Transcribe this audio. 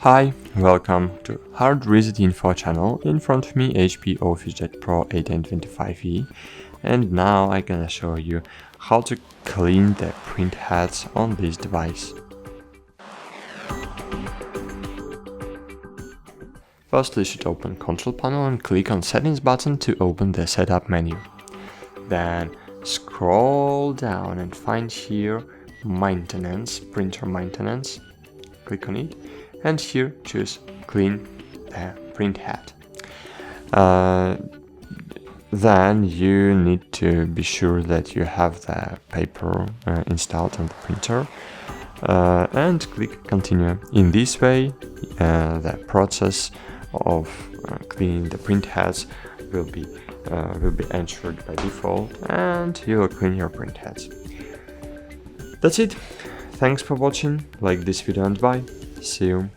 Hi, welcome to HardReset.Info channel. In front of me HP OfficeJet Pro 1825E, and now I'm gonna show you how to clean the print heads on this device. First, you should open Control Panel and click on Settings button to open the Setup menu. Then scroll down and find here Maintenance, Printer Maintenance. Click on it, and here choose Clean the Print Head. Then you need to be sure that you have the paper installed on the printer, and click Continue. In this way, the process of cleaning the print heads will be ensured by default, and you will clean your print heads. That's it. Thanks for watching. Like this video and bye. See you.